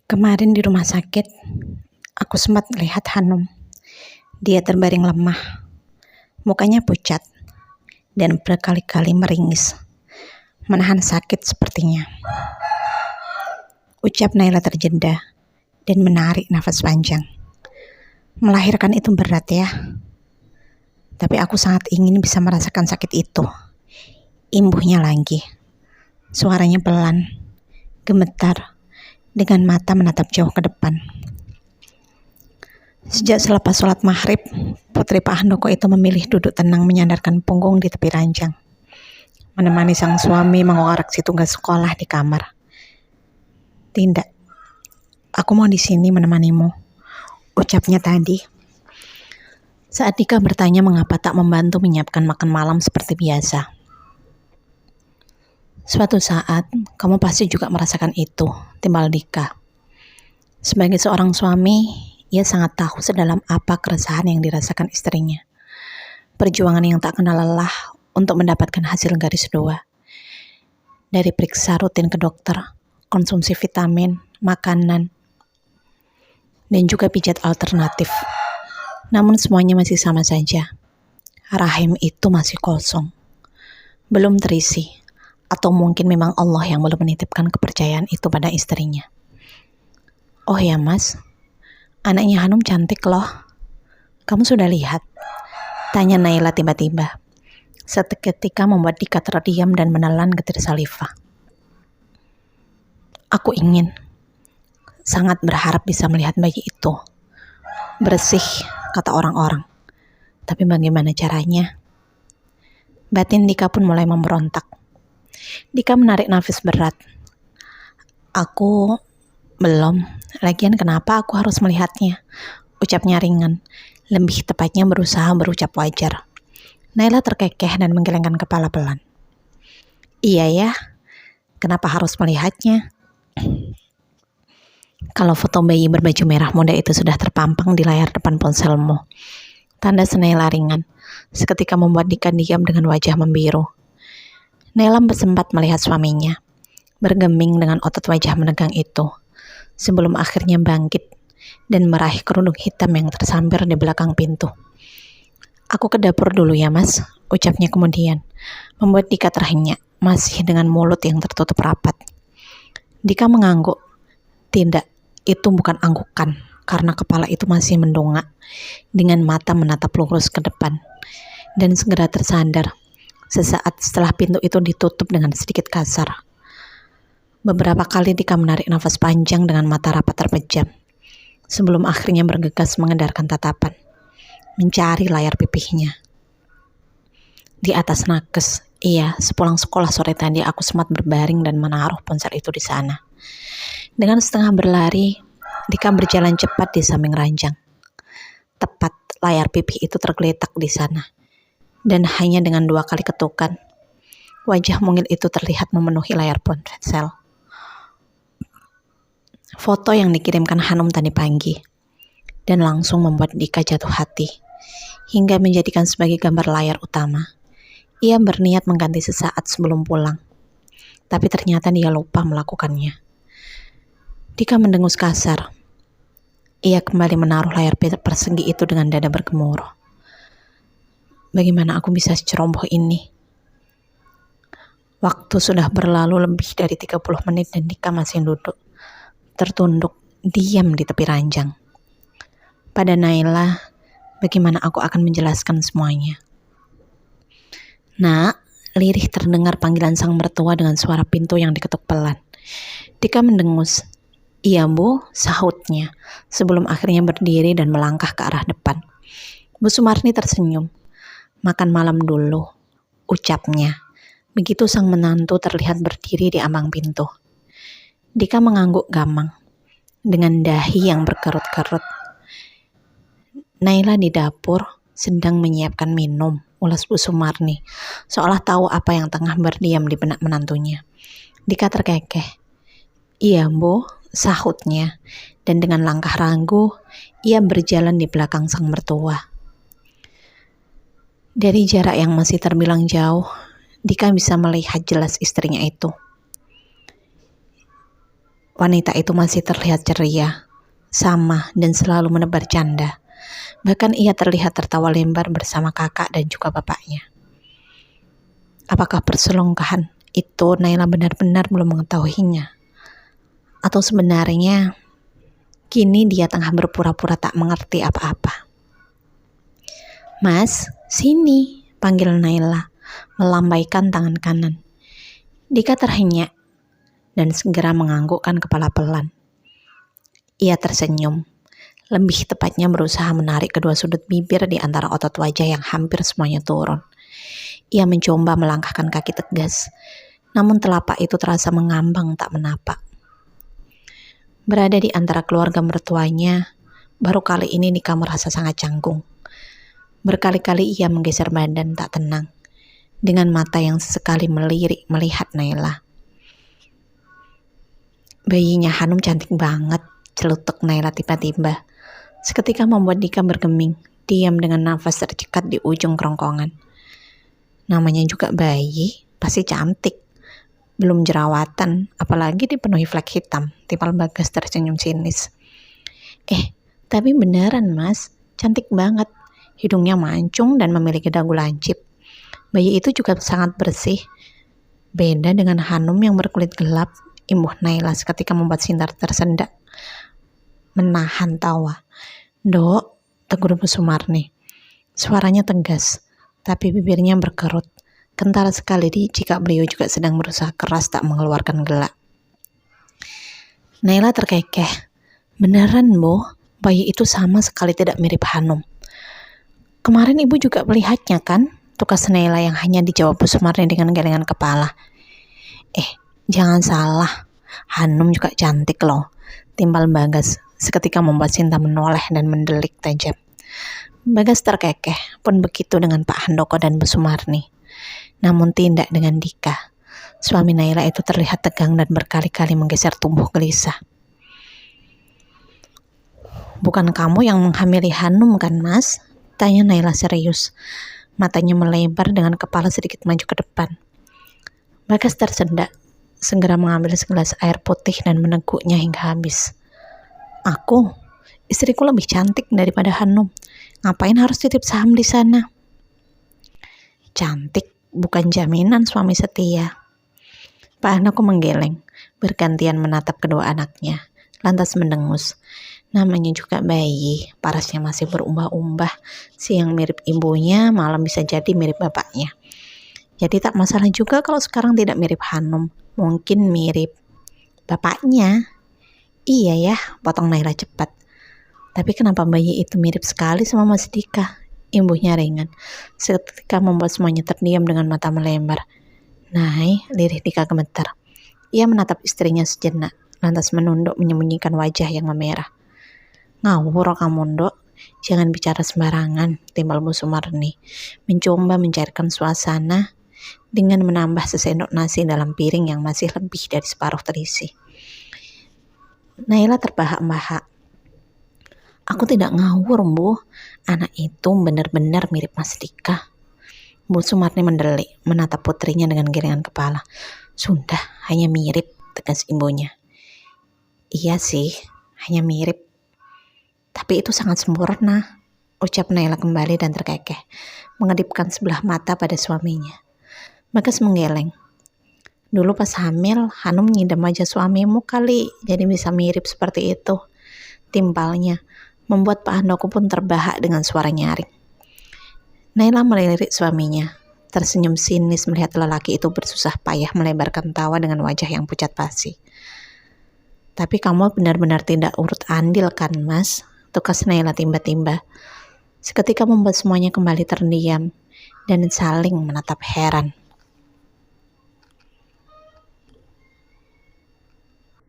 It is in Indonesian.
Kemarin di rumah sakit, aku sempat melihat Hanum. Dia terbaring lemah, mukanya pucat, dan berkali-kali meringis. Menahan sakit sepertinya. Ucap Naila terjeda dan menarik nafas panjang. Melahirkan itu berat ya. Tapi aku sangat ingin bisa merasakan sakit itu. Imbuhnya lagi. Suaranya pelan, gemetar, dengan mata menatap jauh ke depan. Sejak selepas sholat maghrib, putri Pak Handoko itu memilih duduk tenang menyandarkan punggung di tepi ranjang, menemani sang suami mengoreksi tugas sekolah di kamar. Tidak, aku mau di sini menemanimu, ucapnya tadi. Saat Dika bertanya mengapa tak membantu menyiapkan makan malam seperti biasa. Suatu saat, kamu pasti juga merasakan itu, timbal Dika. Sebagai seorang suami, ia sangat tahu sedalam apa keresahan yang dirasakan istrinya. Perjuangan yang tak kenal lelah untuk mendapatkan hasil garis 2. Dari periksa rutin ke dokter, konsumsi vitamin, makanan, dan juga pijat alternatif. Namun semuanya masih sama saja. Rahim itu masih kosong. Belum terisi. Atau mungkin memang Allah yang belum menitipkan kepercayaan itu pada istrinya. Oh ya mas, anaknya Hanum cantik loh. Kamu sudah lihat? Tanya Naila tiba-tiba. Seketika membuat Dika terdiam dan menelan getir saliva. Aku ingin, sangat berharap bisa melihat bayi itu. Bersih, kata orang-orang. Tapi bagaimana caranya? Batin Dika pun mulai memberontak. Dika menarik nafas berat. Aku belum. Lagian kenapa aku harus melihatnya? Ucapnya ringan. Lebih tepatnya berusaha berucap wajar. Naila terkekeh dan menggelengkan kepala pelan. Iya ya, kenapa harus melihatnya? Kalau foto bayi berbaju merah muda itu sudah terpampang di layar depan ponselmu. Tanda Naila ringan. Seketika membuat Dika diam dengan wajah membiru. Naila sempat melihat suaminya, bergeming dengan otot wajah menegang itu, sebelum akhirnya bangkit dan meraih kerudung hitam yang tersambar di belakang pintu. Aku ke dapur dulu ya mas, ucapnya kemudian, membuat Dika terhenyak, masih dengan mulut yang tertutup rapat. Dika mengangguk. Tidak, itu bukan anggukan, karena kepala itu masih mendongak, dengan mata menatap lurus ke depan, dan segera tersandar. Sesaat setelah pintu itu ditutup dengan sedikit kasar. Beberapa kali Dika menarik nafas panjang dengan mata rapat terpejam, sebelum akhirnya bergegas mengedarkan tatapan, mencari layar pipihnya. Di atas nakes, iya, sepulang sekolah sore tadi aku sempat berbaring dan menaruh ponsel itu di sana. Dengan setengah berlari, Dika berjalan cepat di samping ranjang. Tepat layar pipih itu tergeletak di sana. Dan hanya dengan 2 kali ketukan, wajah mungil itu terlihat memenuhi layar ponsel. Foto yang dikirimkan Hanum tadi pagi, dan langsung membuat Dika jatuh hati, hingga menjadikan sebagai gambar layar utama. Ia berniat mengganti sesaat sebelum pulang, tapi ternyata dia lupa melakukannya. Dika mendengus kasar. Ia kembali menaruh layar persegi itu dengan dada bergemuruh. Bagaimana aku bisa seceroboh ini? Waktu sudah berlalu lebih dari 30 menit dan Dika masih duduk, tertunduk, diam di tepi ranjang. Pada Naila, bagaimana aku akan menjelaskan semuanya? Nak, lirih terdengar panggilan sang mertua dengan suara pintu yang diketuk pelan. Dika mendengus. Iya bu, sahutnya, sebelum akhirnya berdiri dan melangkah ke arah depan. Bu Sumarni tersenyum. Makan malam dulu, ucapnya. Begitu sang menantu terlihat berdiri di ambang pintu. Dika mengangguk gamang, dengan dahi yang berkerut-kerut. Naila di dapur sedang menyiapkan minum, ulas Bu Sumarni, seolah tahu apa yang tengah berdiam di benak menantunya. Dika terkekeh. Iya bu, sahutnya, dan dengan langkah ragu, ia berjalan di belakang sang mertua. Dari jarak yang masih terbilang jauh, Dika bisa melihat jelas istrinya itu. Wanita itu masih terlihat ceria, sama dan selalu menebar canda. Bahkan ia terlihat tertawa lebar bersama kakak dan juga bapaknya. Apakah perselingkuhan itu Naila benar-benar belum mengetahuinya? Atau sebenarnya kini dia tengah berpura-pura tak mengerti apa-apa? "Mas, sini," panggil Naila, melambaikan tangan kanan. Dika terhenyak dan segera menganggukkan kepala pelan. Ia tersenyum, lebih tepatnya berusaha menarik kedua sudut bibir di antara otot wajah yang hampir semuanya turun. Ia mencoba melangkahkan kaki tegas, namun telapak itu terasa mengambang tak menapak. Berada di antara keluarga mertuanya, baru kali ini Dika merasa sangat canggung. Berkali-kali ia menggeser badan tak tenang, dengan mata yang sesekali melirik melihat Naila. "Bayinya Hanum cantik banget," celutuk Naila tiba-tiba. Seketika membuat Dika bergeming, diam dengan nafas tercekat di ujung kerongkongan. Namanya juga bayi, pasti cantik. Belum jerawatan, apalagi dipenuhi flek hitam, timpal Bagas tersenyum sinis. Tapi beneran mas, cantik banget. Hidungnya mancung dan memiliki dagu lancip. Bayi itu juga sangat bersih. Beda dengan Hanum yang berkulit gelap, imbuh Naila seketika membuat Sintar tersendak. Menahan tawa. "Dok," tegur Bu Sumarni. Suaranya tegas, tapi bibirnya berkerut. Kental sekali jika beliau juga sedang berusaha keras tak mengeluarkan gelak. Naila terkekeh. "Beneran, Bu, bayi itu sama sekali tidak mirip Hanum." "Kemarin ibu juga melihatnya kan?" tukas Naila yang hanya dijawab Bu Sumarni dengan gelengan kepala. Jangan salah, Hanum juga cantik loh," timpal Bagas seketika membuat Sinta menoleh dan mendelik tajam. Bagas terkekeh, pun begitu dengan Pak Handoko dan Bu Sumarni. Namun tidak dengan Dika. Suami Naila itu terlihat tegang dan berkali-kali menggeser tubuh gelisah. "Bukan kamu yang menghamili Hanum kan mas?" tanya Naila serius. Matanya melebar dengan kepala sedikit maju ke depan. Bagas tersendak, segera mengambil segelas air putih dan meneguknya hingga habis. "Aku, istriku lebih cantik daripada Hanum. Ngapain harus titip saham di sana?" "Cantik bukan jaminan suami setia." Pak Handoko menggeleng, bergantian menatap kedua anaknya, lantas mendengus. Namanya juga bayi, parasnya masih berumbah-umbah. Siang mirip ibunya, malam bisa jadi mirip bapaknya. Jadi tak masalah juga kalau sekarang tidak mirip Hanum. Mungkin mirip bapaknya. "Iya ya," potong Naila cepat. "Tapi kenapa bayi itu mirip sekali sama Mas Dika?" imbuhnya ringan. Seketika membuat semuanya terdiam dengan mata melebar. "Nay," lirih Dika gemetar. Ia menatap istrinya sejenak, lantas menunduk menyembunyikan wajah yang memerah. "Ngawur kamu, Dok. Jangan bicara sembarangan," timbal Bu Sumarni, mencoba mencairkan suasana dengan menambah sesendok nasi dalam piring yang masih lebih dari separuh terisi. Naila terbahak-bahak. "Aku tidak ngawur, Bu. Anak itu benar-benar mirip Mas Dika." Bu Sumarni mendelik, menatap putrinya dengan gelengan kepala. "Sudah, hanya mirip," tegas ibunya. "Iya sih, hanya mirip. Tapi itu sangat sempurna," ucap Naila kembali dan terkekeh, mengedipkan sebelah mata pada suaminya. Bagas menggeleng. "Dulu pas hamil, Hanum ngidam aja suamimu kali, jadi bisa mirip seperti itu," timpalnya, membuat Pak Handoko pun terbahak dengan suara nyaring. Naila melirik suaminya, tersenyum sinis melihat lelaki itu bersusah payah melebarkan tawa dengan wajah yang pucat pasi. "Tapi kamu benar-benar tidak urut andil kan, Mas?" tukas Naila tiba-tiba. Seketika membuat semuanya kembali terdiam dan saling menatap heran.